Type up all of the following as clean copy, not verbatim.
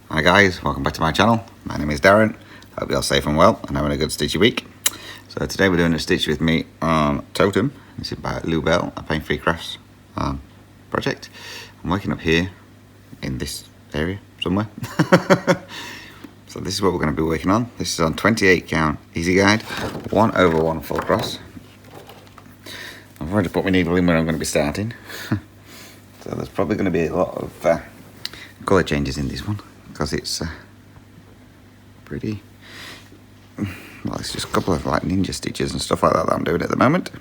Hi guys, welcome back to my channel. My name is Darren. Hope you're safe and well and having a good stitchy week. So today we're doing a stitch with me on Totem. This is by Neighbour, a pain-free crafts project. I'm working up here in this area somewhere. So this is what we're going to be working on. This is on 28 count easy guide, 1/1 full cross. I've already put my needle in where I'm going to be starting. So there's probably going to be a lot of colour changes in this one, because it's pretty, well, it's just a couple of like ninja stitches and stuff like that I'm doing at the moment.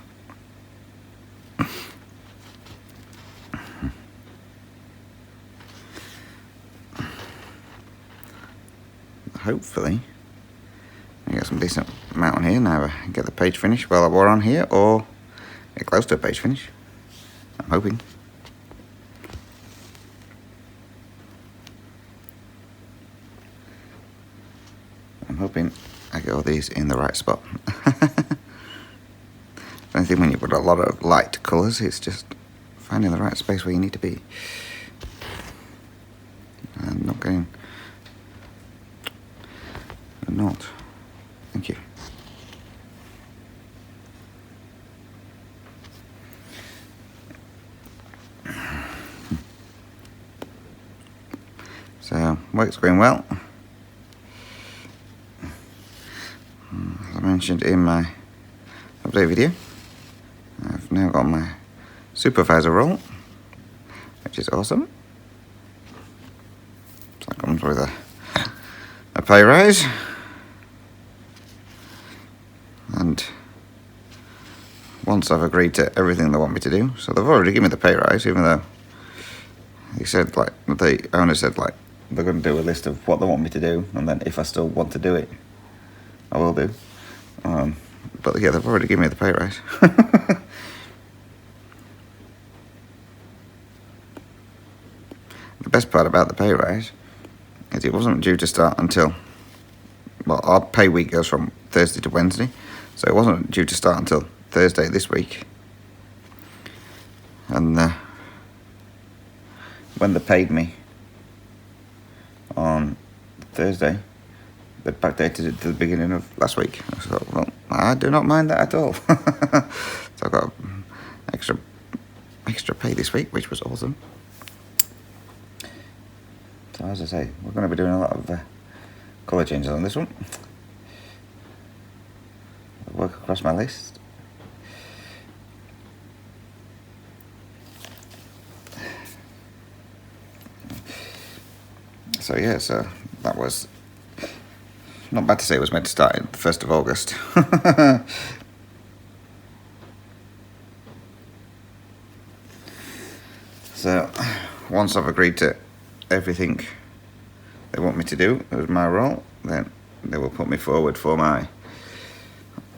Hopefully I get some decent amount on here now. I get the page finish while we're on here, or get close to a page finish. I'm hoping. I get all these in the right spot. I think when you put a lot of light colours, it's just finding the right space where you need to be. And not getting a knot. Thank you. So, work's going well. As I mentioned in my update video, I've now got my supervisor role, which is awesome. So that comes with a pay rise, and once I've agreed to everything they want me to do, so they've already given me the pay rise, even though he said, like, the owner said, like, they're going to do a list of what they want me to do, and then if I still want to do it, I will do. But yeah, they've already given me the pay rise. The best part about the pay rise is it wasn't due to start until, well, our pay week goes from Thursday to Wednesday, so it wasn't due to start until Thursday this week. And when they paid me on Thursday, they backdated it to the beginning of last week. I thought, well, I do not mind that at all. So I got extra pay this week, which was awesome. So as I say, we're going to be doing a lot of colour changes on this one. I'll work across my list. So yeah, so that was not bad to say. It was meant to start on the 1st of August. So once I've agreed to everything they want me to do as my role, then they will put me forward for my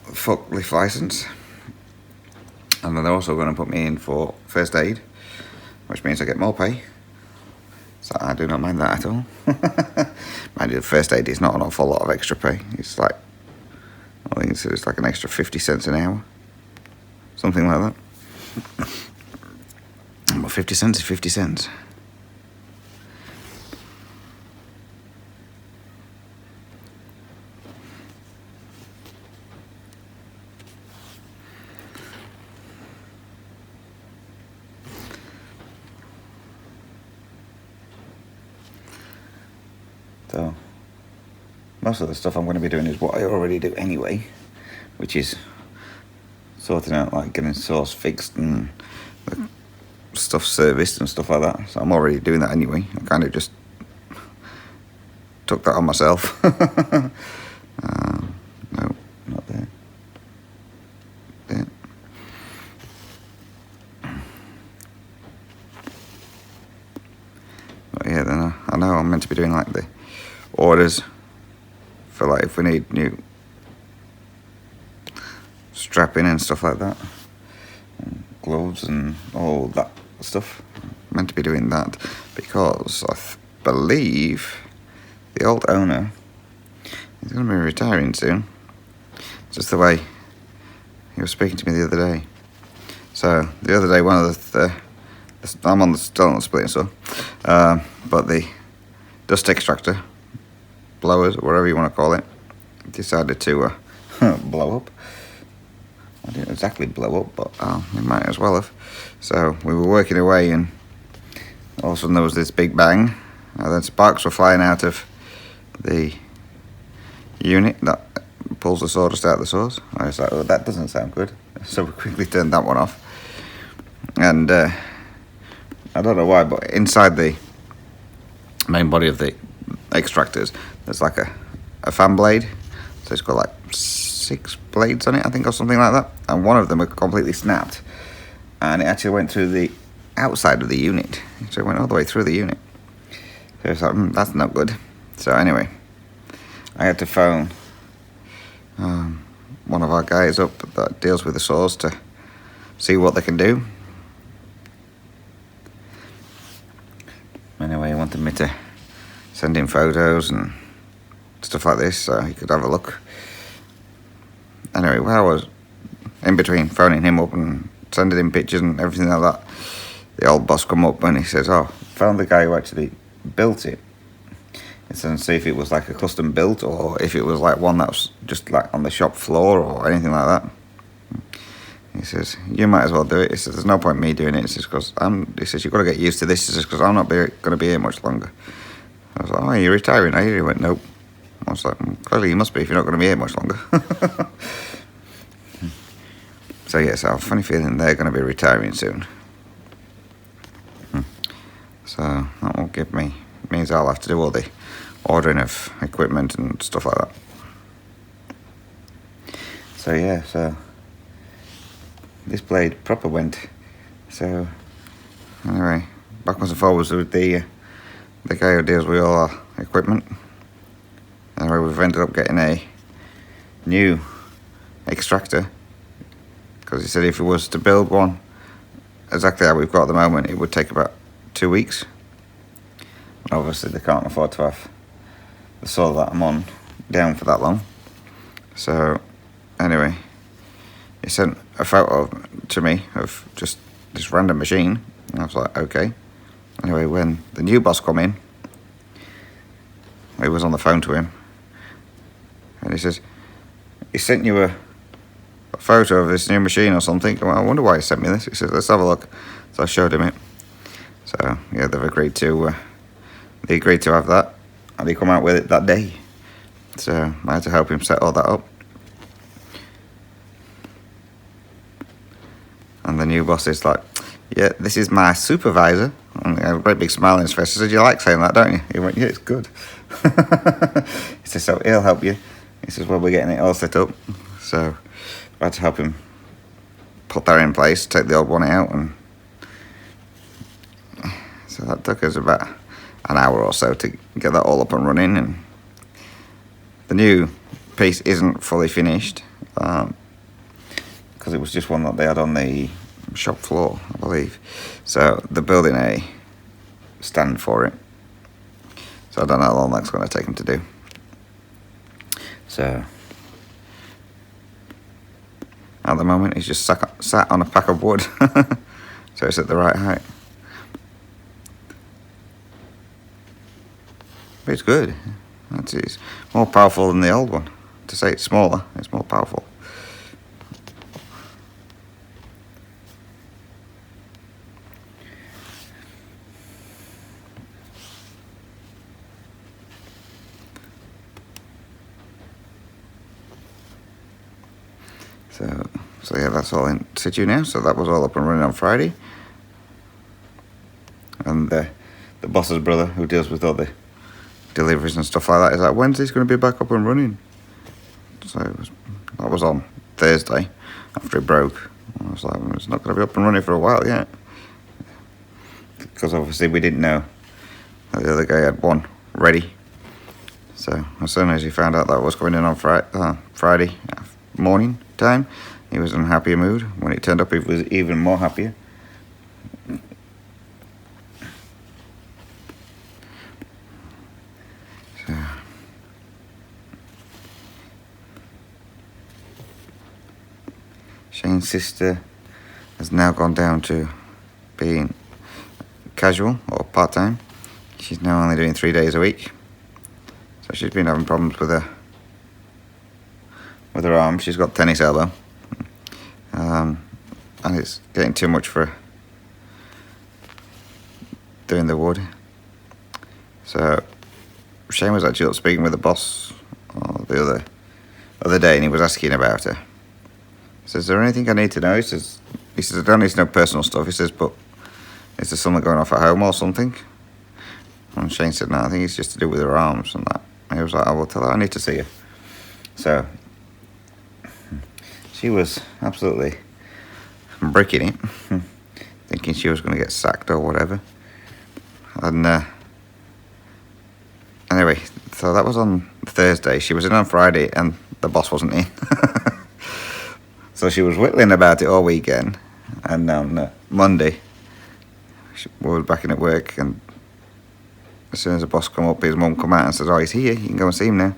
forklift license, and then they're also going to put me in for first aid, which means I get more pay. So I do not mind that at all. Mind you, the first aid is not an awful lot of extra pay. It's like, I think it's like an extra 50 cents an hour, something like that. Well, 50 cents is 50 cents. So most of the stuff I'm going to be doing is what I already do anyway, which is sorting out, like, getting source fixed and the stuff serviced and stuff like that. So I'm already doing that anyway. I kind of just took that on myself. No, not there. There. But yeah, then I know I'm meant to be doing, like, the orders for, like, if we need new strapping and stuff like that, and gloves and all that stuff. I'm meant to be doing that because I believe the old owner is going to be retiring soon. It's just the way he was speaking to me the other day. So the other day, one of the I'm still on the splitting saw, but the dust extractor, blowers, whatever you want to call it, decided to blow up. I didn't exactly blow up, but it might as well have. So we were working away, and all of a sudden there was this big bang, and then sparks were flying out of the unit that pulls the sawdust out of the saws. I was like, oh, that doesn't sound good. So we quickly turned that one off. And I don't know why, but inside the main body of the extractors, there's like a fan blade. So it's got like 6 blades on it, I think, or something like that. And one of them had completely snapped. And it actually went through the outside of the unit. So it went all the way through the unit. So I was like, that's not good. So anyway, I had to phone one of our guys up that deals with the saws to see what they can do. Anyway, he wanted me to send him photos and stuff like this so he could have a look. Anyway, while I was in between phoning him up and sending him pictures and everything like that, the old boss come up and he says, oh, found the guy who actually built it. He said, see if it was like a custom built or if it was like one that was just like on the shop floor or anything like that. He says, you might as well do it. He says, there's no point me doing it. He says, he says, you've got to get used to this. He says, because I'm not going to be here much longer. I was like, oh, you're retiring, are you? He went, nope. I was like, clearly you must be if you're not going to be here much longer. So yes, I have a funny feeling they're going to be retiring soon. So that will give means I'll have to do all the ordering of equipment and stuff like that. So yeah, so this blade proper went. So anyway, backwards and forwards with the guy who deals with all our equipment. Anyway, we've ended up getting a new extractor, because he said if it was to build one exactly how we've got at the moment, it would take about 2 weeks. And obviously they can't afford to have the saw that I'm on down for that long. So anyway, he sent a photo to me of just this random machine, and I was like, okay. Anyway, when the new boss come in, I was on the phone to him, and he says, he sent you a photo of this new machine or something. Well, I wonder why he sent me this. He says, let's have a look. So I showed him it. So yeah, they agreed to have that, and he come out with it that day. So I had to help him set all that up. And the new boss is like, yeah, this is my supervisor. And he had a great big smile on his face. I said, you like saying that, don't you? He went, yeah, it's good. He says, so he'll help you. He says, well, we're getting it all set up. So I had to help him put that in place, take the old one out, and so that took us about an hour or so to get that all up and running. And the new piece isn't fully finished, because it was just one that they had on the shop floor, I believe. So they're building a stand for it. So I don't know how long that's going to take them to do. So at the moment he's just sat on a pack of wood. So it's at the right height. But it's good. It's more powerful than the old one. To say it's smaller, it's more powerful. So yeah, that's all in situ now. So that was all up and running on Friday. And the boss's brother, who deals with all the deliveries and stuff like that, is like, Wednesday's going to be back up and running. So that was on Thursday after it broke. I was like, it's not going to be up and running for a while yet, because obviously we didn't know that the other guy had one ready. So as soon as he found out that was going in on Friday morning time, he was in a happier mood. When it turned up, he was even more happier. So Shane's sister has now gone down to being casual or part-time. she's now only doing 3 days a week. So she's been having problems with her arm. She's got tennis elbow, and it's getting too much for her doing the wood. So Shane was actually up speaking with the boss the other day, and he was asking about her. He says, "Is there anything I need to know?" He says, "I don't need to know personal stuff." He says, "But is there something going off at home or something?" And Shane said, "No, I think it's just to do with her arms and that." And he was like, "I will tell her, I need to see her." So she was absolutely bricking it, thinking she was going to get sacked or whatever. And anyway, so that was on Thursday. She was in on Friday, and the boss wasn't in. So she was whittling about it all weekend. And on Monday, we were back in at work, and as soon as the boss come up, his mum come out and says, "Oh, he's here, you can go and see him now."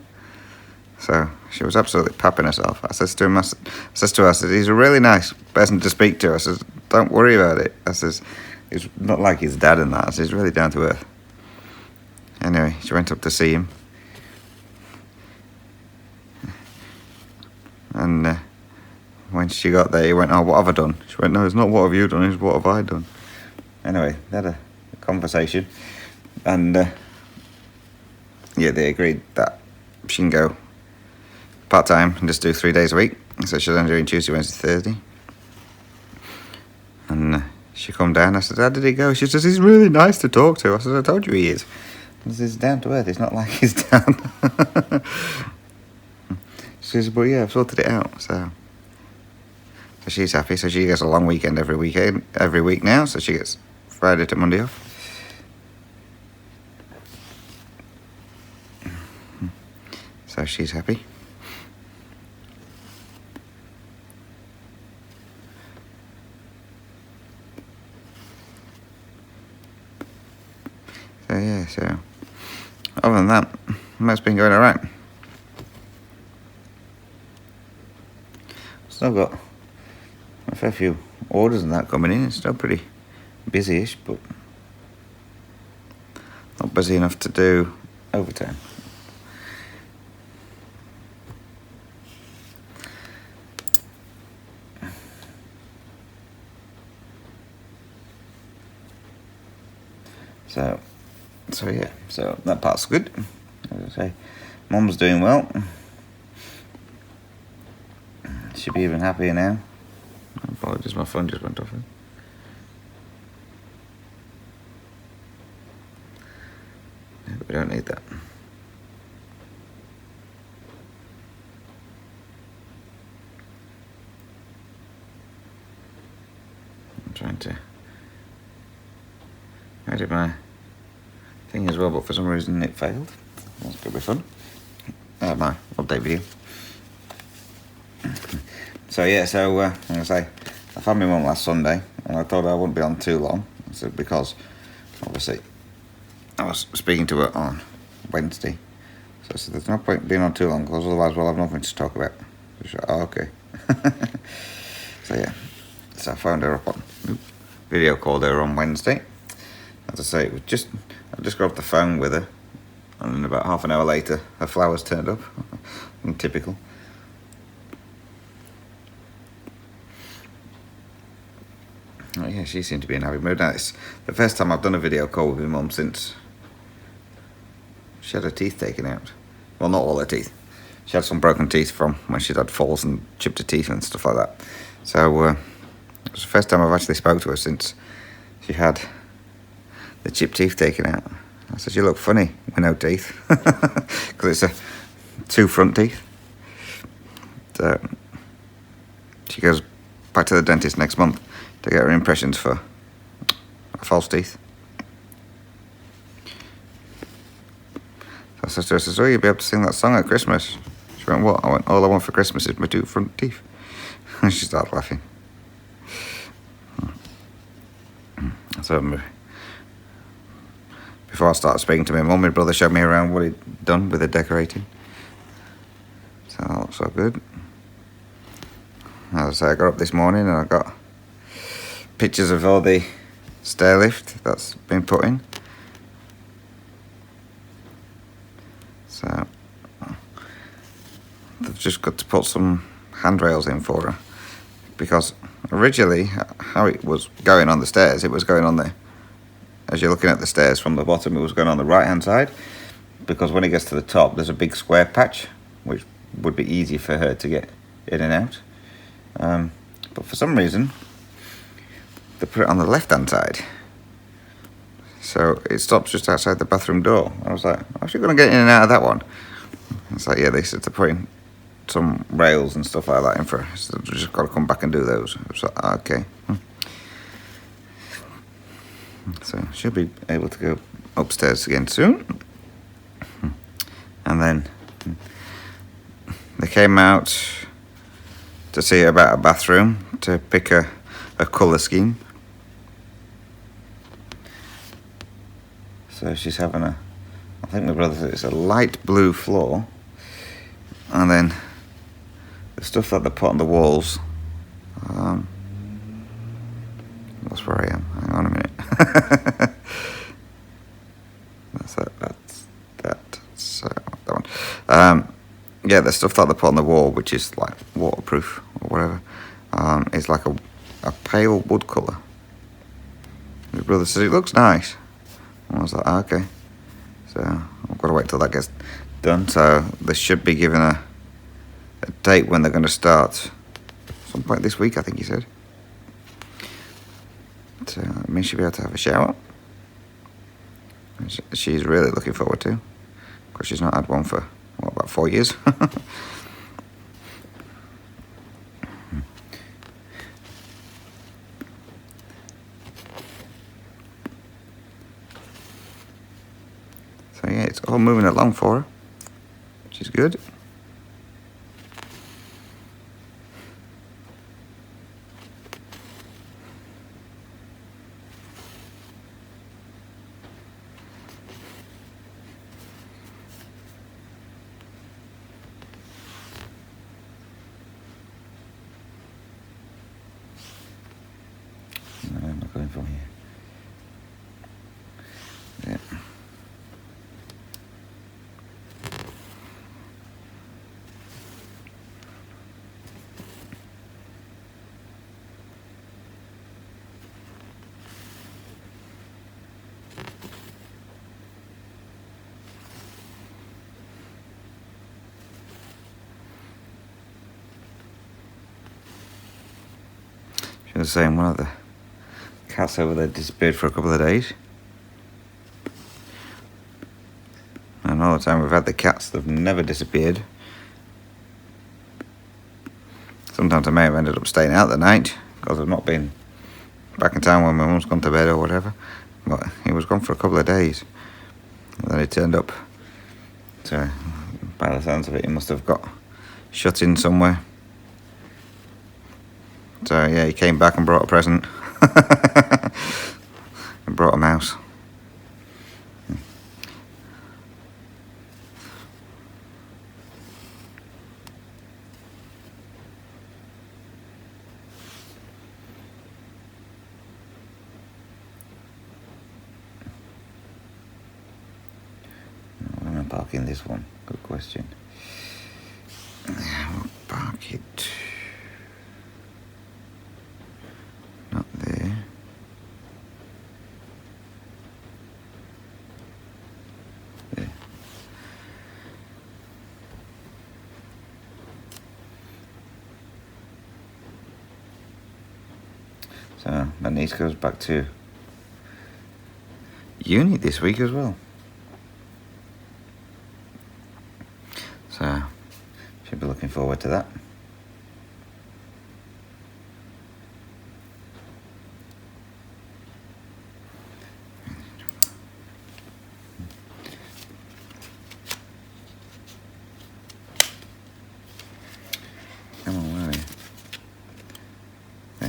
So she was absolutely papping herself. I says to her, I said, "He's a really nice person to speak to." I says, "Don't worry about it." I says, "He's not like his dad and that." I says, "He's really down to earth." Anyway, she went up to see him. And when she got there, he went, "Oh, what have I done?" She went, "No, it's not what have you done, it's what have I done." Anyway, they had a conversation. And yeah, they agreed that she can go part-time and just do 3 days a week. So she's only doing Tuesday, Wednesday, Thursday. And she come down. I said, "How did he go?" She says, "He's really nice to talk to." I said, "I told you he is. He's down to earth. It's not like he's down." She says, "But yeah, I've sorted it out." So she's happy. So she gets a long weekend every week now. So she gets Friday to Monday off. So she's happy. So yeah, so other than that, that's been going alright. Still got a fair few orders and that coming in. It's still pretty busy-ish, but not busy enough to do overtime. So yeah, so that part's good. As I say, Mum's doing well. She'll be even happier now. Apologies, my phone just went off. Yeah, we don't need that. I'm trying to edit my thing as well, but for some reason it failed. That's going to be fun. My update video. So yeah, like I say, I found my mum last Sunday, and I told her I wouldn't be on too long. I said, because obviously I was speaking to her on Wednesday. So I said, "There's no point being on too long, because otherwise we'll have nothing to talk about." She said, "Oh, okay." So yeah, so I found her up on video, called her on Wednesday. As I say, I just got off the phone with her, and then about half an hour later, her flowers turned up. Typical. Oh yeah, she seemed to be in a happy mood. Now, it's the first time I've done a video call with my mum since she had her teeth taken out. Well, not all her teeth. She had some broken teeth from when she'd had falls and chipped her teeth and stuff like that. So it was the first time I've actually spoke to her since she had the chipped teeth taken out. I said, "You look funny with no teeth," because it's 2 front teeth. So she goes back to the dentist next month to get her impressions for false teeth. So I said to her, "Oh, you'll be able to sing that song at Christmas." She went, "What?" I went, "All I want for Christmas is my 2 front teeth." And she started laughing. So before I started speaking to my mum, my brother showed me around what he'd done with the decorating. So that looks so good. As I say, I got up this morning and I got pictures of all the stair lift that's been put in. just got to put some handrails in for her, because originally how it was going on the stairs, it was going on the, as you're looking at the stairs from the bottom, it was going on the right hand side, because when it gets to the top there's a big square patch which would be easy for her to get in and out, but for some reason they put it on the left hand side, so it stops just outside the bathroom door. I was like, how's she going to get in and out of that one? It's like, yeah, they said to put in some rails and stuff like that in for her, so we just got to come back and do those. I was like, okay. So she'll be able to go upstairs again soon. And then they came out to see about a bathroom, to pick a colour scheme. So she's having I think my brother said it's a light blue floor, and then the stuff that they put on the walls, that's where I am, hang on a minute. that's that one. Yeah, the stuff that they put on the wall, which is like waterproof or whatever, is like a pale wood colour. My brother says it looks nice. I was like, okay. So I've got to wait till that gets done. So they should be given a date when they're going to start. Some point this week, I think he said. So me should be able to have a shower. She's really looking forward to, because she's not had one for, what, about 4 years. So yeah, it's all moving along for her, which is good. No, I'm not going from here. Yeah. She was saying one of the cats over there disappeared for a couple of days. And all the time we've had the cats, they've never disappeared. Sometimes I may have ended up staying out the night, because I've not been back in town when my mum's gone to bed or whatever. But he was gone for a couple of days, and then he turned up. So by the sounds of it, he must have got shut in somewhere. So yeah, he came back and brought a present. And brought a mouse. Where am I parking this one? Good question. We'll park it not there. There. So my niece goes back to uni this week as well. So should be looking forward to that. Come on, where are you? There.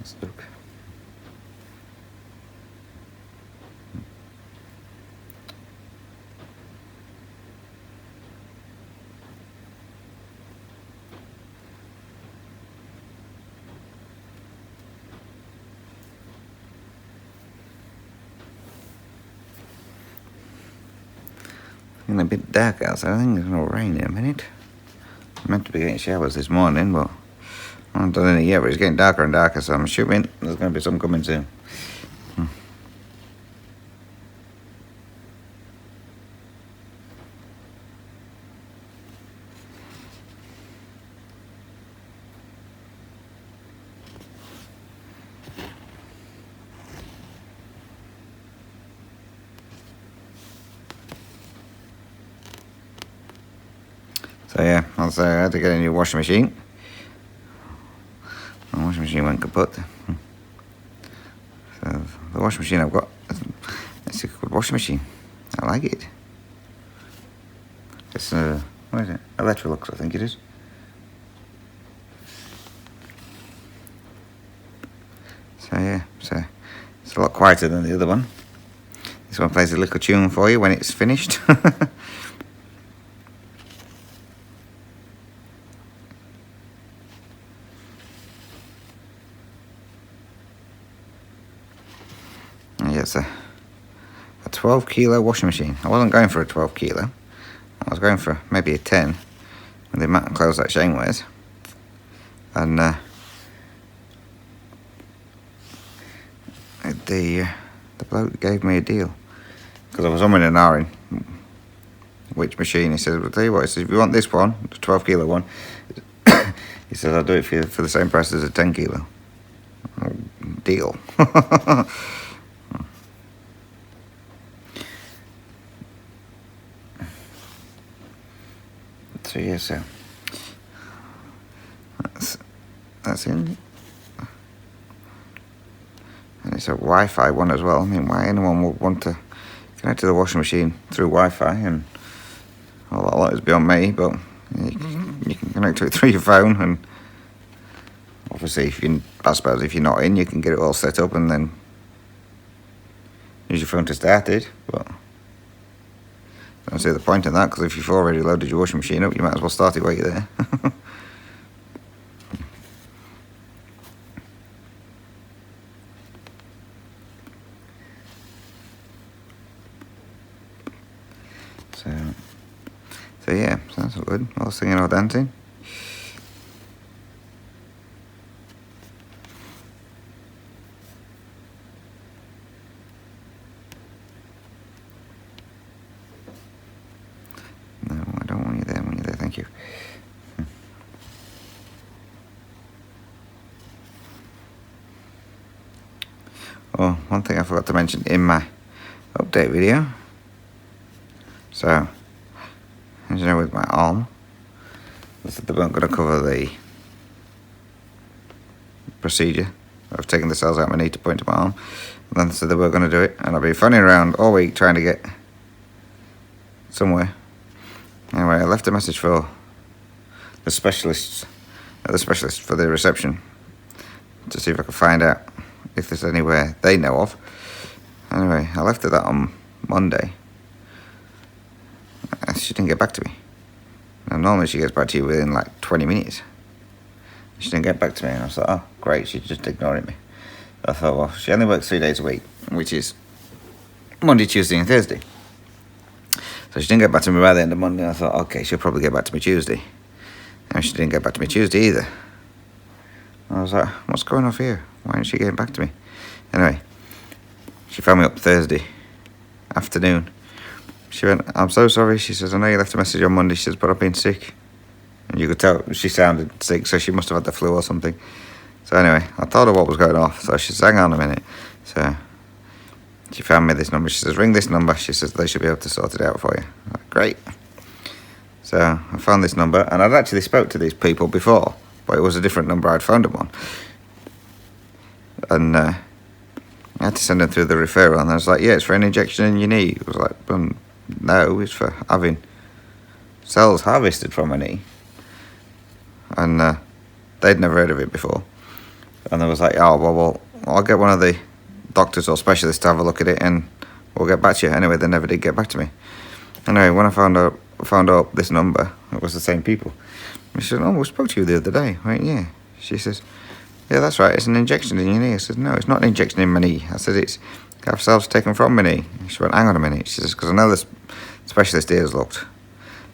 Let's look. getting a bit dark outside. I think it's going to rain in a minute. I meant to be getting showers this morning, but I haven't done any yet. But it's getting darker and darker, so I'm assuming there's going to be some coming soon. So yeah, I had to get a new washing machine. The washing machine went kaput. So the washing machine I've got, it's a good washing machine. I like it. It's what is it? Electrolux, I think it is. So yeah, so it's a lot quieter than the other one. This one plays a little tune for you when it's finished. Yeah, it's a 12 kilo washing machine. I wasn't going for a 12 kilo. I was going for maybe a 10 with the amount of clothes that Shane wears. And the bloke gave me a deal because I was on an hour in which machine. He said, "Well, tell you what," he said, "if you want this one, the 12 kilo one," he said, "I'll do it for you for the same price as a 10 kilo. Deal." So yeah, so that's in. And it's a Wi-Fi one as well. I mean, why anyone would want to connect to the washing machine through Wi-Fi, and all that is beyond me, but you can connect to it through your phone, and obviously I suppose if you're not in, you can get it all set up and then use your phone to start it, but I don't see the point in that, because if you've already loaded your washing machine up, you might as well start it while you're there. So yeah, so that's all good. All singing, all dancing. No, I don't want you there. I want you there, thank you. Oh, one thing I forgot to mention in my update video. So, as you know, with my arm, they said they weren't going to cover the procedure of taking the cells out of my knee to put into my arm. And then they said they were going to do it, and I've been phoning around all week trying to get somewhere. Anyway, I left a message for the specialist for the reception to see if I could find out if there's anywhere they know of. Anyway, I left that on Monday. She didn't get back to me. Now, normally she gets back to you within like 20 minutes. She didn't get back to me, and I was like, oh, great, she's just ignoring me. I thought, well, she only works 3 days a week, which is Monday, Tuesday, and Thursday. So she didn't get back to me by the end of Monday. I thought, okay, she'll probably get back to me Tuesday. And she didn't get back to me Tuesday either. I was like, what's going on here? Why isn't she getting back to me? Anyway, she phoned me up Thursday afternoon. She went, I'm so sorry. She says, I know you left a message on Monday. She says, but I've been sick. And you could tell she sounded sick, so she must have had the flu or something. So anyway, I told her what was going on. So she says, hang on a minute. So she found me this number. She says, ring this number. She says, they should be able to sort it out for you. Like, great. So I found this number, and I'd actually spoke to these people before, but it was a different number I'd phoned them on. And I had to send them through the referral, and I was like, yeah, it's for an injection in your knee. It was like, no, it's for having cells harvested from my knee. And they'd never heard of it before. And they was like, oh, well, I'll get one of the doctors or specialists to have a look at it, and we'll get back to you. Anyway, they never did get back to me. Anyway, when I found out this number, it was the same people. She said, oh, we spoke to you the other day. I went, yeah. She says, yeah, that's right, it's an injection in your knee. I said, no, it's not an injection in my knee. I said, it's have cells taken from my knee. She went, hang on a minute. She says, because I know specialist ears looked.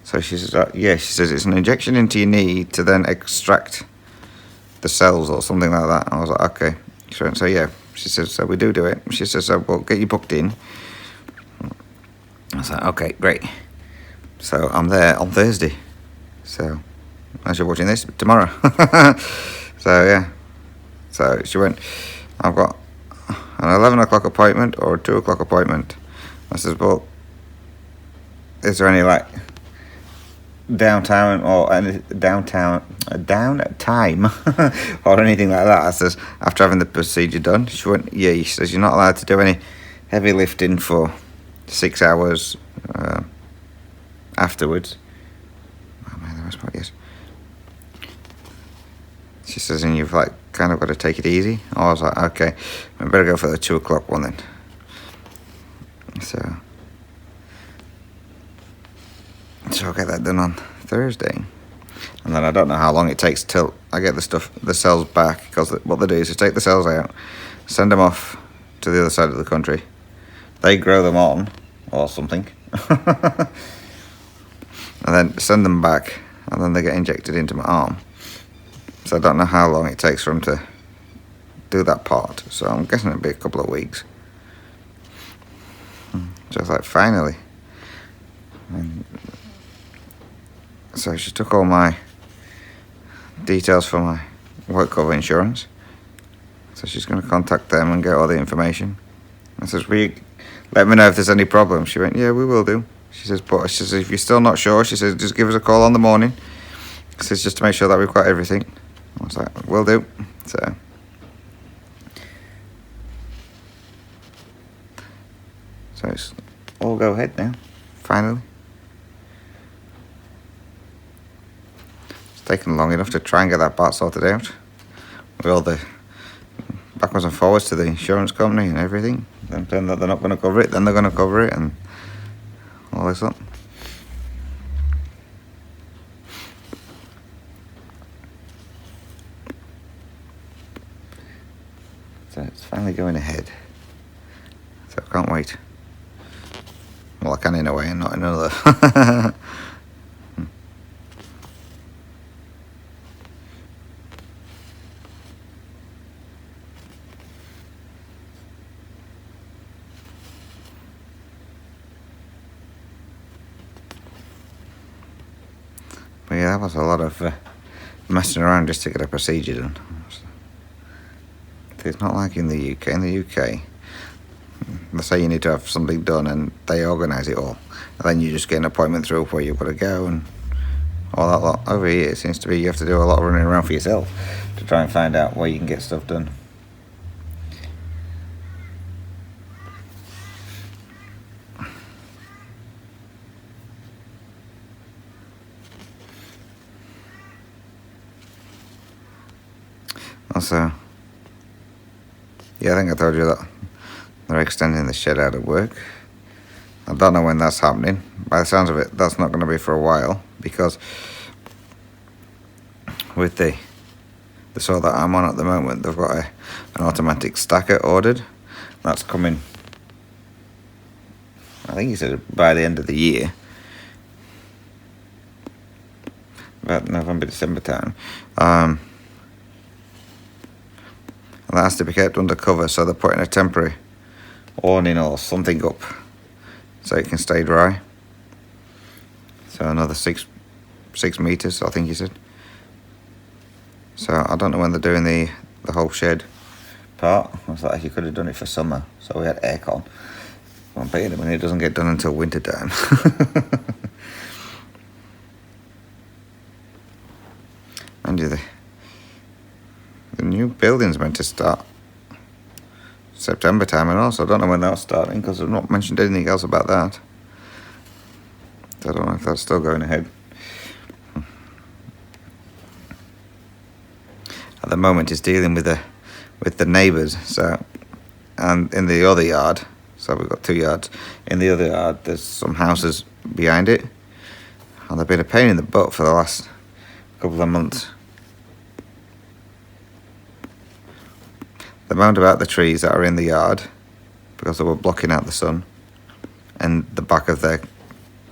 So she says, yeah, she says it's an injection into your knee to then extract the cells or something like that. I was like, okay. She went, so yeah. She says, so we do it. She says, so we'll get you booked in. I was like, okay, great. So I'm there on Thursday. So as you're watching this, tomorrow. So yeah. So she went, I've got an 11 o'clock appointment or a 2 o'clock appointment. I says, well, is there any like downtime or any downtime or anything like that? I says, after having the procedure done. She went, yeah. She says, you're not allowed to do any heavy lifting for 6 hours afterwards. Oh man, the rest part, yes. She says, and you've like kind of got to take it easy. I was like, okay, I better go for the 2 o'clock one then. So I'll get that done on Thursday, and then I don't know how long it takes till I get the cells back, because what they do is they take the cells out, send them off to the other side of the country, they grow them on or something, and then send them back, and then they get injected into my arm. So I don't know how long it takes for them to do that part, so I'm guessing it'll be a couple of weeks. So it's like, finally. And so she took all my details for my work cover insurance. So she's going to contact them and get all the information. I says, will you let me know if there's any problems? She went, yeah, we will do. She says, but she says, if you're still not sure, she says, just give us a call on the morning. She says, just to make sure that we've got everything. I was like, will do. So it's all go ahead now, finally. It's taken long enough to try and get that part sorted out. With all the backwards and forwards to the insurance company and everything. Then they're not going to cover it, then they're going to cover it, and all this up. So it's finally going ahead. So I can't wait. Well, I can in a way and not in another. But yeah, that was a lot of messing around just to get a procedure done. It's not like in the UK. In the UK, they say you need to have something done and they organise it all. And then you just get an appointment through where you've got to go and all that lot. Over here, it seems to be you have to do a lot of running around for yourself to try and find out where you can get stuff done. Also, yeah, I think I told you that they're extending the shed out of work. I don't know when that's happening. By the sounds of it, that's not going to be for a while, because with the saw that I'm on at the moment, they've got an automatic stacker ordered. That's coming, I think he said, by the end of the year. About November, December time. And that has to be kept under cover, so they're putting a temporary awning or something up so it can stay dry. So another six meters, I think he said. So I don't know when they're doing the whole shed part. I was like, you could have done it for summer, so we had aircon. I'm paying it when it doesn't get done until winter time. And the new building's meant to start September time, and also I don't know when that's starting, because I've not mentioned anything else about that. So I don't know if that's still going ahead. At the moment, it's dealing with the neighbours. So, and in the other yard, so we've got 2 yards. In the other yard, there's some houses behind it, and they've been a pain in the butt for the last couple of months. They moaned about the trees that are in the yard because they were blocking out the sun, and the back of their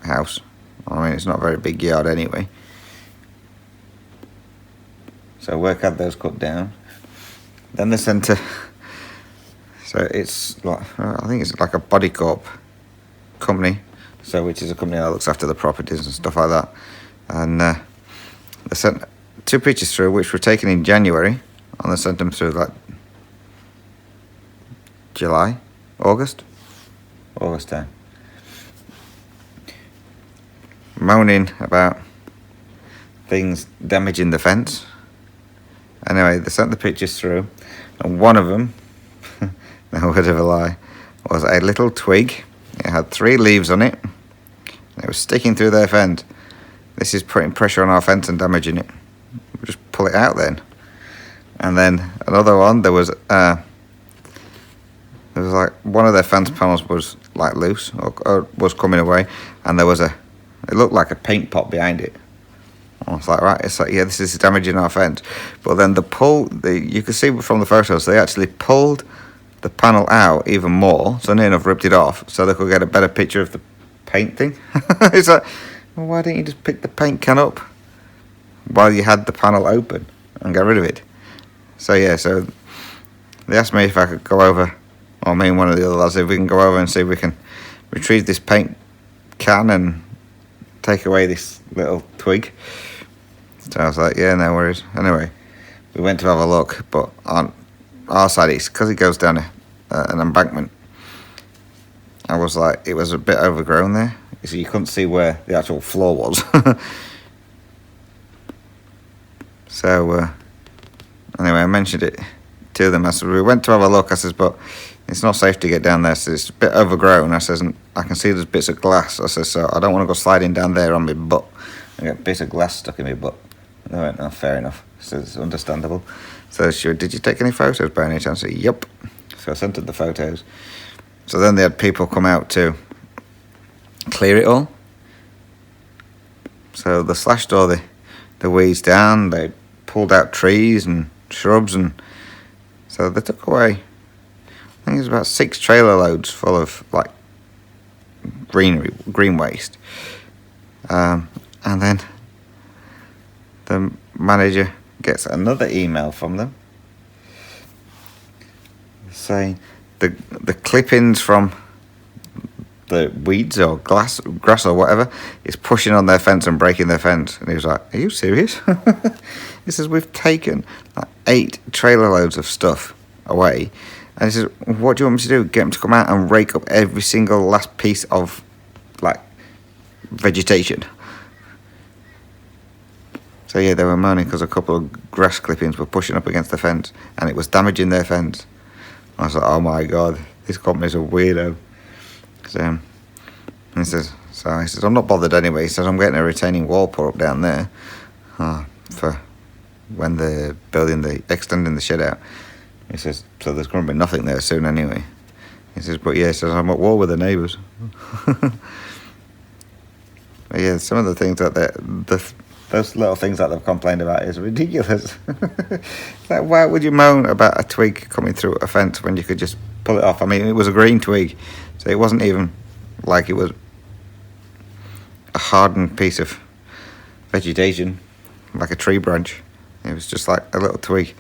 house. I mean, it's not a very big yard anyway. So work had those cut down. Then the centre, so it's like, I think it's like a Body Corp company, so which is a company that looks after the properties and stuff like that. And they sent 2 pictures through, which were taken in January, and they sent them through like August time, moaning about things damaging the fence. Anyway, they sent the pictures through, and one of them, no word of a lie, was a little twig. It had 3 leaves on it. It was sticking through their fence. This is putting pressure on our fence and damaging it. We'll just pull it out then. And then another one, there was like one of their fence panels was like loose or was coming away, and there was it looked like a paint pot behind it. I was like, right, it's like, yeah, this is damaging our fence. But then you could see from the photos, they actually pulled the panel out even more, so near enough ripped it off, so they could get a better picture of the paint thing. It's like, well, why didn't you just pick the paint can up while you had the panel open and get rid of it? So yeah, so they asked me if I could go over, or me and one of the other lads, if we can go over and see if we can retrieve this paint can and take away this little twig. So I was like, yeah, no worries. Anyway, we went to have a look, but on our side, it's because it goes down an embankment. I was like, it was a bit overgrown there, so you couldn't see where the actual floor was. So anyway, I mentioned it to them. I said, we went to have a look. I says, but it's not safe to get down there. So it's a bit overgrown. I says, and I can see there's bits of glass. I says, so I don't want to go sliding down there on my butt. I got bits of glass stuck in my butt. They went, no, fair enough. So it's understandable. So she went, did you take any photos by any chance? I said, yep. So I sent her the photos. So then they had people come out to clear it all. So they slashed all the weeds down. They pulled out trees and shrubs, and so they took away, I think it was about 6 trailer loads full of like green waste. And then the manager gets another email from them saying the clippings from the weeds or grass or whatever is pushing on their fence and breaking their fence. And he was like, are you serious? He says, we've taken like 8 trailer loads of stuff away. And he says, what do you want me to do? Get them to come out and rake up every single last piece of like vegetation. So yeah, they were moaning because a couple of grass clippings were pushing up against the fence and it was damaging their fence. I was like, oh my god, this company's a weirdo. So he says, I'm not bothered anyway. He says, I'm getting a retaining wall put up down there for when they're extending the shed out. He says, so there's going to be nothing there soon anyway. He says, but yeah, he says, I'm at war with the neighbours. But yeah, some of the things that those little things that they've complained about is ridiculous. Like, why would you moan about a twig coming through a fence when you could just pull it off? I mean, it was a green twig, so it wasn't even like it was a hardened piece of vegetation, like a tree branch. It was just like a little twig.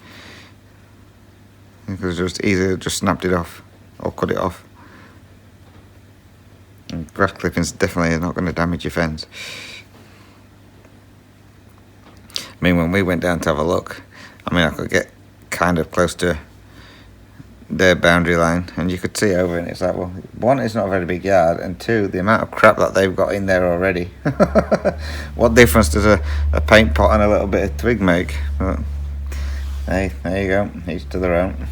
It was just easier, just snapped it off or cut it off. And grass clippings definitely are not going to damage your fence. I mean, when we went down to have a look, I mean, I could get kind of close to their boundary line, and you could see over, and it's like, well, 1, it's not a very big yard, and 2, the amount of crap that they've got in there already. What difference does a paint pot and a little bit of twig make? But, hey, there you go, each to their own.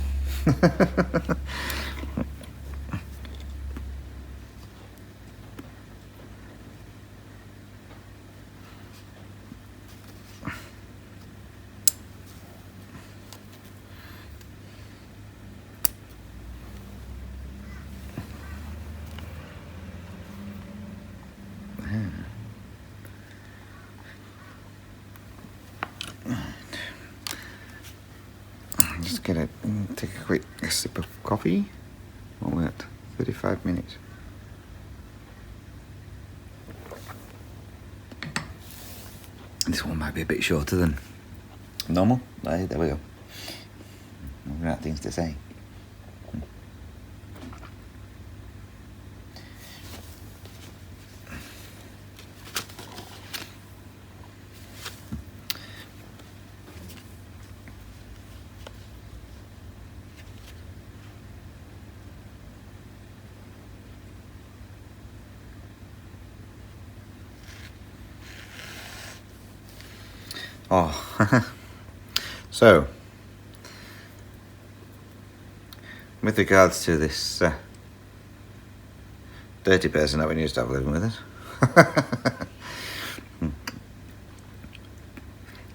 Just take a quick sip of coffee. We're at 35 minutes. This one might be a bit shorter than normal. There we go. We've got things to say. Oh, so with regards to this dirty person that we used to have living with us,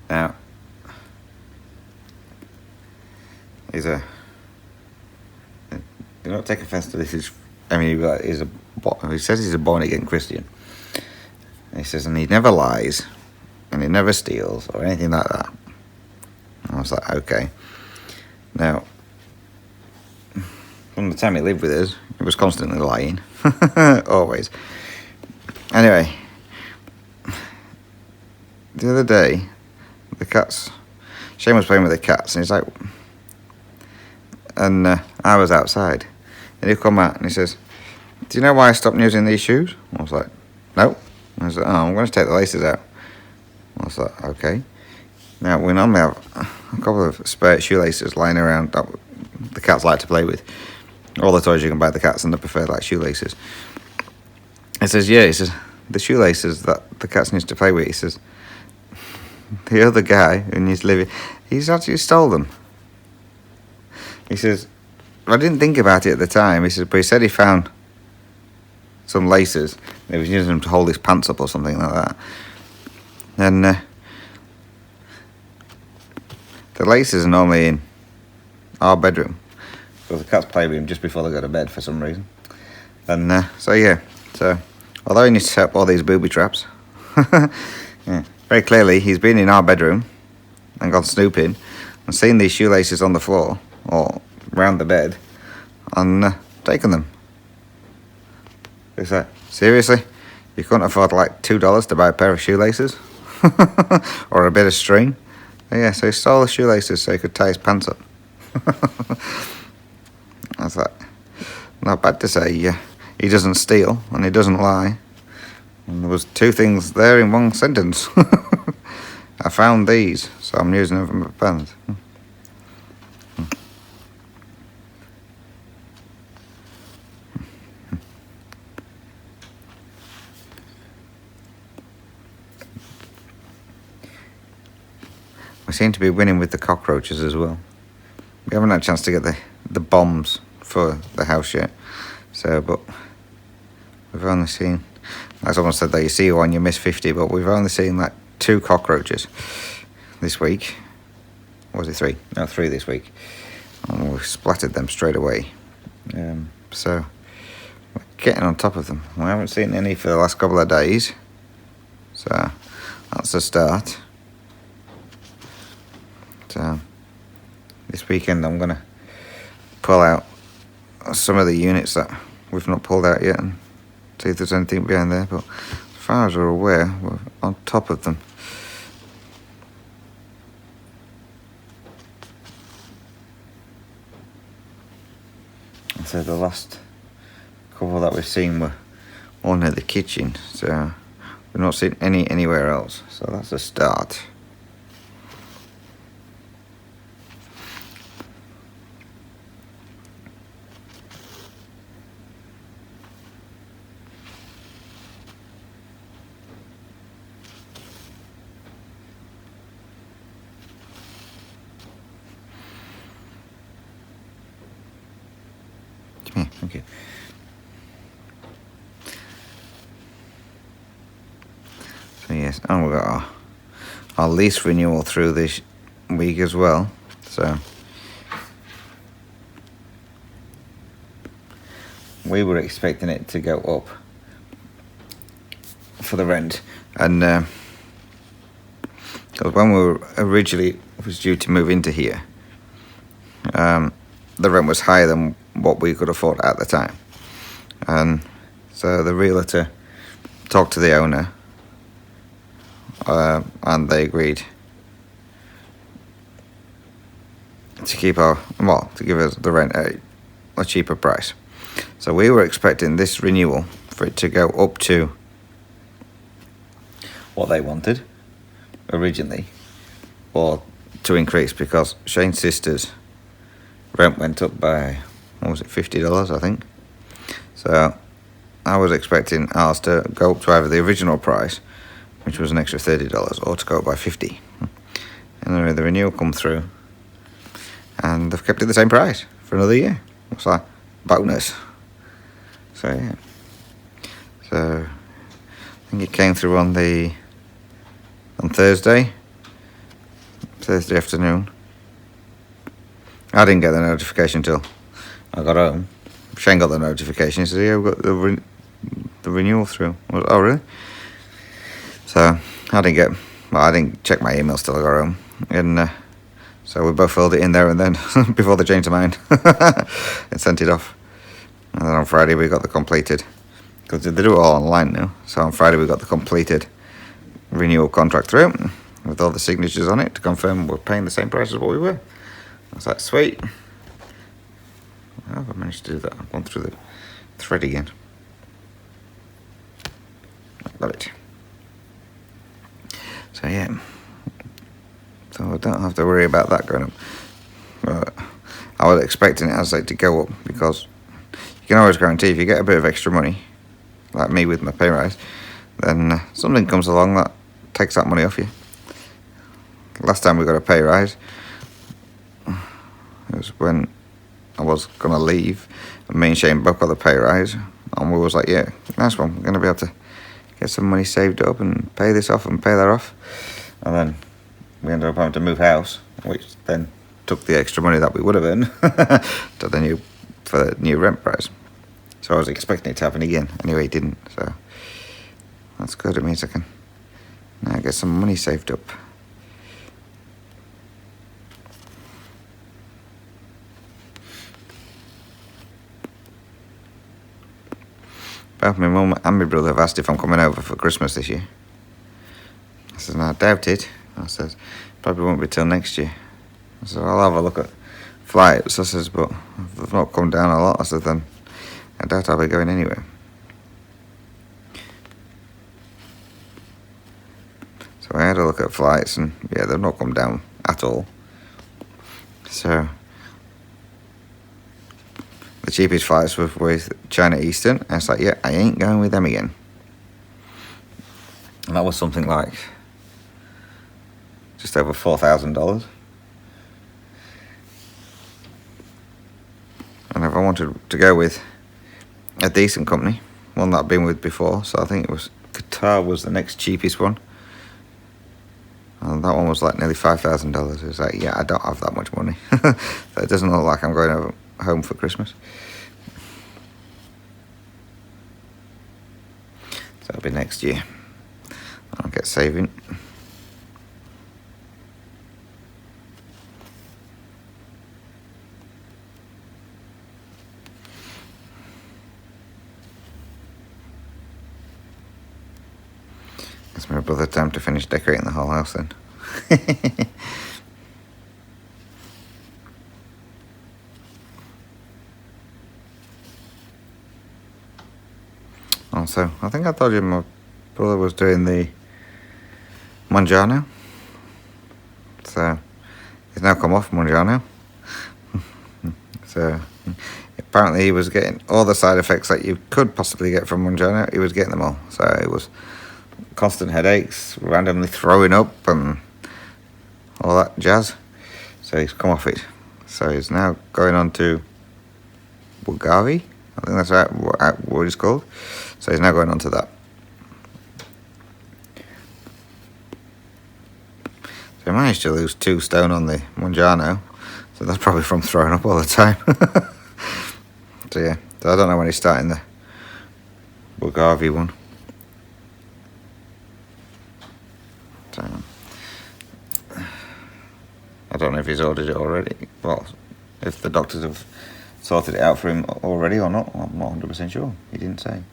now he's a. Do not take offence to this. He says he's a born again Christian. And he says, and he never lies. And he never steals or anything like that. And I was like, okay. Now, from the time he lived with us, he was constantly lying. Always. Anyway, the other day, Shane was playing with the cats, and he's like, and I was outside. And he'd come out and he says, do you know why I stopped using these shoes? I was like, no. I was like, oh, I'm going to take the laces out. I was like, okay. Now, we normally have a couple of spare shoelaces lying around that the cats like to play with. All the toys you can buy the cats, and they prefer like shoelaces. He says, yeah, he says, the shoelaces that the cats need to play with, he says, the other guy who needs to live, he's actually stole them. He says, I didn't think about it at the time, he says, but he said he found some laces, and he was using them to hold his pants up or something like that. And the laces are normally in our bedroom, because the cats play with him just before they go to bed for some reason. And so although he needs to set up all these booby traps, yeah, very clearly he's been in our bedroom and gone snooping and seen these shoelaces on the floor or round the bed and taken them. It's like, seriously? You couldn't afford like $2 to buy a pair of shoelaces? Or a bit of string? Yeah, so he stole the shoelaces so he could tie his pants up. I was like, not bad to say. He doesn't steal and he doesn't lie. And there was two things there in one sentence. I found these, so I'm using them for my pants. We seem to be winning with the cockroaches as well. We haven't had a chance to get the bombs for the house yet. So, but we've only seen, as someone said that you see one, you miss 50, but we've only seen like 2 cockroaches this week. Or was it 3? No, 3 this week. And we've splattered them straight away. So, we're getting on top of them. We haven't seen any for the last couple of days. So, that's a start. So, this weekend I'm going to pull out some of the units that we've not pulled out yet and see if there's anything behind there. But as far as we're aware, we're on top of them. And so the last couple that we've seen were all near the kitchen. So we've not seen any anywhere else. So that's a start. Thank you. So yes, and we've got our lease renewal through this week as well. So we were expecting it to go up for the rent, and because when we were originally was due to move into here, the rent was higher than what we could afford at the time, and so the realtor talked to the owner and they agreed to keep to give us the rent at a cheaper price. So we were expecting this renewal for it to go up to what they wanted originally, or to increase, because Shane's sister's rent went up by, what was it, $50, I think. So I was expecting ours to go up to either the original price, which was an extra $30, or to go up by $50. And then the renewal come through, and they've kept it the same price for another year. It's like bonus. So yeah. So I think it came through on Thursday afternoon. I didn't get the notification till I got home. Shane got the notification. He said, "Yeah, we've got the renewal through." I was, "Oh, really?" So I didn't check my emails till I got home, and so we both filled it in there and then before they changed their mind and sent it off. And then on Friday we got the completed, because they do it all online now. So on Friday we got the completed renewal contract through with all the signatures on it to confirm we're paying the same price as what we were. I was like, sweet. How have I managed to do that? I've gone through the thread again. Got it. So yeah. So I don't have to worry about that going up. But I was expecting it, as I say, to go up, because you can always guarantee if you get a bit of extra money, like me with my pay rise, then something comes along that takes that money off you. Last time we got a pay rise, it was when I was going to leave, and me and Shane both got the pay rise, and we was like, yeah, nice one, we're going to be able to get some money saved up and pay this off and pay that off. And then we ended up having to move house, which then took the extra money that we would have earned for the new rent price. So I was expecting it to happen again. Anyway, it didn't. So that's good. It means I can now get some money saved up. Both my mum and my brother have asked if I'm coming over for Christmas this year. I said, no, I doubt it. I said, probably won't be till next year. I said, I'll have a look at flights. I said, but they've not come down a lot. I said, then I doubt I'll be going anywhere. So I had a look at flights, and yeah, they've not come down at all. So the cheapest flights were with China Eastern. And it's like, yeah, I ain't going with them again. And that was something like just over $4,000. And if I wanted to go with a decent company, one that I've been with before, so I think it was Qatar was the next cheapest one. And that one was like nearly $5,000. It was like, yeah, I don't have that much money. So it doesn't look like I'm going home for Christmas. So it'll be next year. I'll get saving. It's my brother time to finish decorating the whole house then. Also, I think I told you my brother was doing the Mangiano. So he's now come off Mangiano. So apparently he was getting all the side effects that you could possibly get from Mangiano. He was getting them all. So it was constant headaches, randomly throwing up, and all that jazz. So he's come off it. So he's now going on to Bulgari. I think that's right, what it's called. So he's now going on to that. So he managed to lose 2 stone on the Mangiano. So that's probably from throwing up all the time. So yeah, so I don't know when he's starting the Bulgari one. So I don't know if he's ordered it already. Well, if the doctors have sorted it out for him already or not, I'm not 100% sure. He didn't say.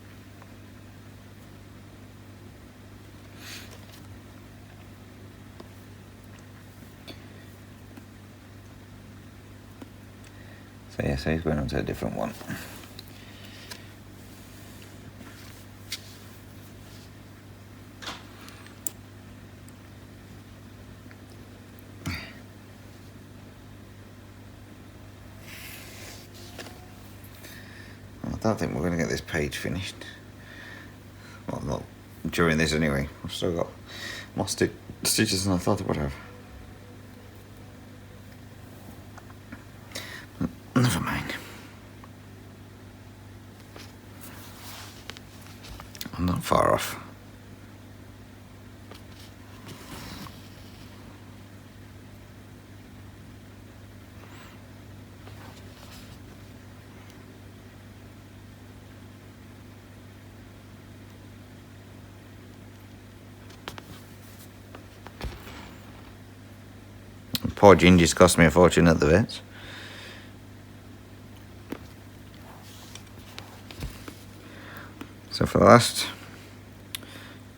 So yeah, so he's going on to a different one. I don't think we're going to get this page finished. Well, not during this anyway. I've still got more stitches than I thought I would have. Never mind. I'm not far off. Poor Ginger's cost me a fortune at the vets. So for the last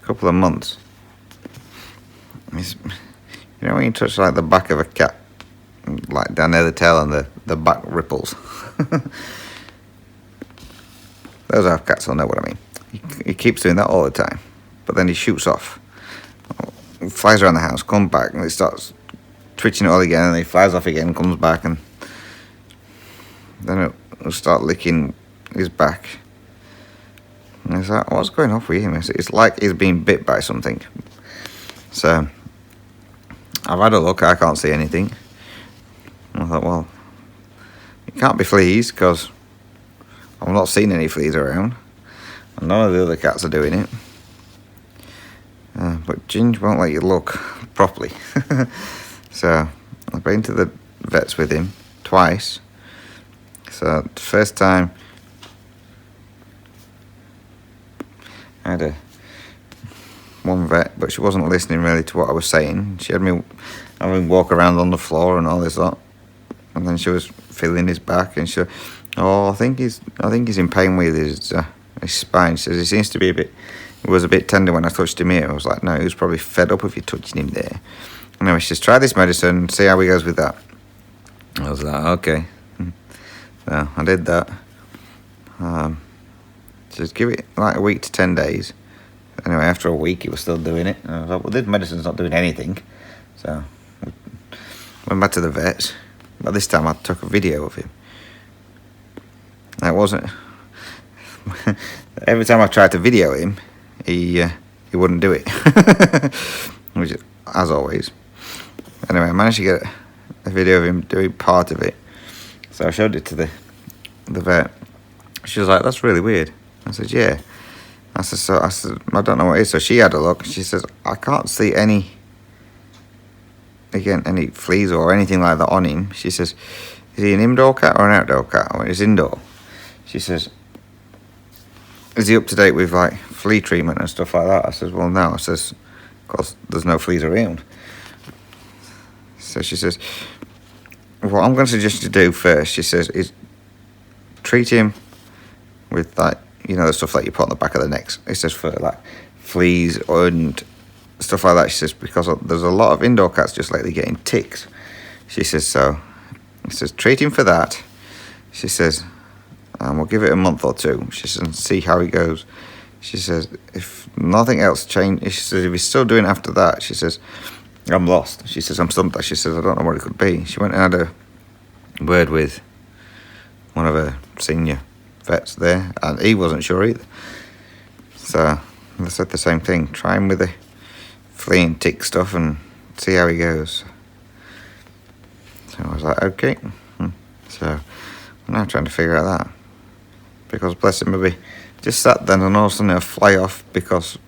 couple of months, you know when you touch like the back of a cat, like down near the tail and the back ripples? Those are cats will know what I mean. He keeps doing that all the time, but then he shoots off. He flies around the house, comes back, and he starts twitching it all again, and he flies off again, comes back, and then it'll start licking his back. And I was like, what's going on with him? It's like he's being bit by something. So I've had a look, I can't see anything. And I thought, well, it can't be fleas, because I've not seen any fleas around, and none of the other cats are doing it. But Ginge won't let you look properly. So I've been to the vets with him twice. So the first time I had one vet, but she wasn't listening really to what I was saying. She had me having walk around on the floor and all this lot, and then she was feeling his back, and she, I think he's in pain with his spine. She says he seems to be it was a bit tender when I touched him here. I was like, no, he was probably fed up with you touching him there. Anyway, she says, try this medicine and see how he goes with that. I was like, okay. So I did that. Just give it like a week to 10 days. Anyway, after a week, he was still doing it. And I was like, well, this medicine's not doing anything. So I went back to the vets. But this time I took a video of him. That wasn't... Every time I tried to video him, he wouldn't do it. Which, as always. Anyway, I managed to get a video of him doing part of it. So I showed it to the vet. She was like, that's really weird. I said, yeah. I said, I don't know what it is. So she had a look. She says, I can't see any fleas or anything like that on him. She says, is he an indoor cat or an outdoor cat? Or is indoor? She says, is he up to date with like flea treatment and stuff like that? I says, well, no. I says, because there's no fleas around. So she says, what I'm going to suggest you do first, she says, is treat him with that, the stuff that you put on the back of the neck. It says for like fleas and stuff like that. She says, because there's a lot of indoor cats just lately getting ticks. She says, so, she says, treat him for that. She says, we'll give it a month or two. She says, and see how he goes. She says, if nothing else changes, she says, if he's still doing after that, she says, I'm lost. She says, I'm stumped. She says, I don't know what it could be. She went and had a word with one of her senior vets there, and he wasn't sure either. So they said the same thing. Try him with the flea and tick stuff and see how he goes. So I was like, okay. So I'm now trying to figure out that. Because bless him, maybe just sat there and all of a sudden he'll fly off because,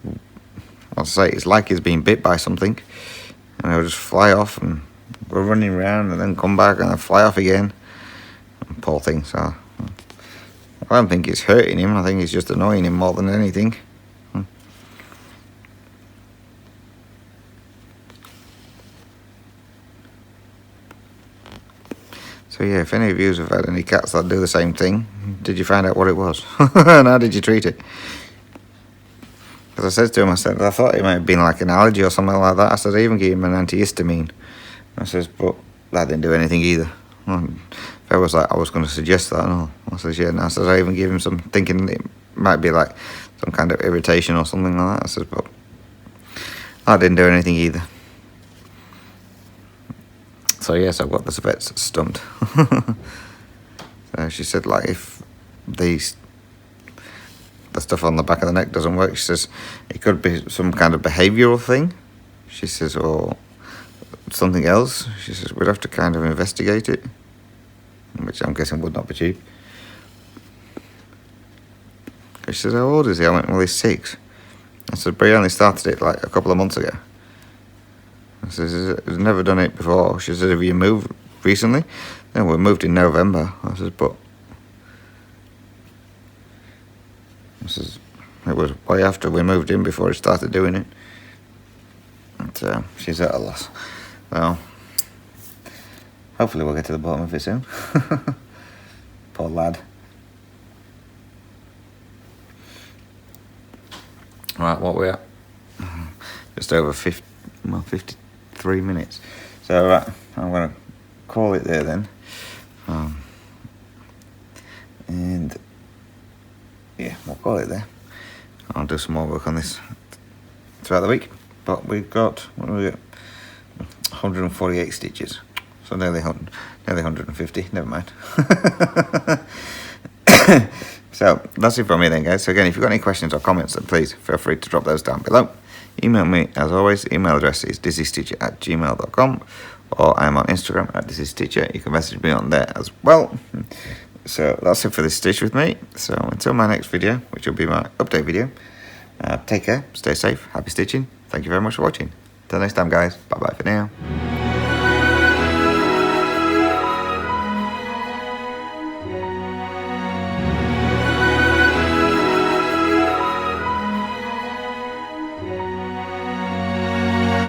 I'll say, it's like he's been bit by something. And he'll just fly off and go running around and then come back and then fly off again. Poor thing, so I don't think it's hurting him. I think it's just annoying him more than anything. So yeah, if any of you have had any cats that do the same thing, did you find out what it was? And how did you treat it? Because I said to him, I thought it might have been like an allergy or something like that. I said, I even gave him an antihistamine. I says, but that didn't do anything either. I was like, I was going to suggest that, and I said, yeah, and I said, I even gave him some, thinking it might be like some kind of irritation or something like that. I said, but I didn't do anything either. So yes, I've got the vet's stumped. So she said, like, if the stuff on the back of the neck doesn't work, she says it could be some kind of behavioural thing. She says, or something else. She says we'd have to kind of investigate it, which I'm guessing would not be cheap. She says, how old is he? I went, well, he's 6. I said, but he only started it like a couple of months ago. I says, he's never done it before. She says, have you moved recently? No, we moved in November. I says, but I says, it was way after we moved in before he started doing it. And she's at a loss. Well, hopefully we'll get to the bottom of it soon. Poor lad. Right, what we at? Just over 53 minutes. So right, I'm going to call it there then. And yeah, we'll call it there. I'll do some more work on this throughout the week. But we've got, what do we got? 148 stitches. So nearly 150, never mind. So that's it from me then, guys. So again, if you've got any questions or comments, then please feel free to drop those down below. Email me, as always. Email address is dizzystitcher@gmail.com, or I'm on Instagram @dizzystitcher. You can message me on there as well. So that's it for this stitch with me. So until my next video, which will be my update video, take care, stay safe, happy stitching. Thank you very much for watching. Till next time, guys. Bye-bye for now.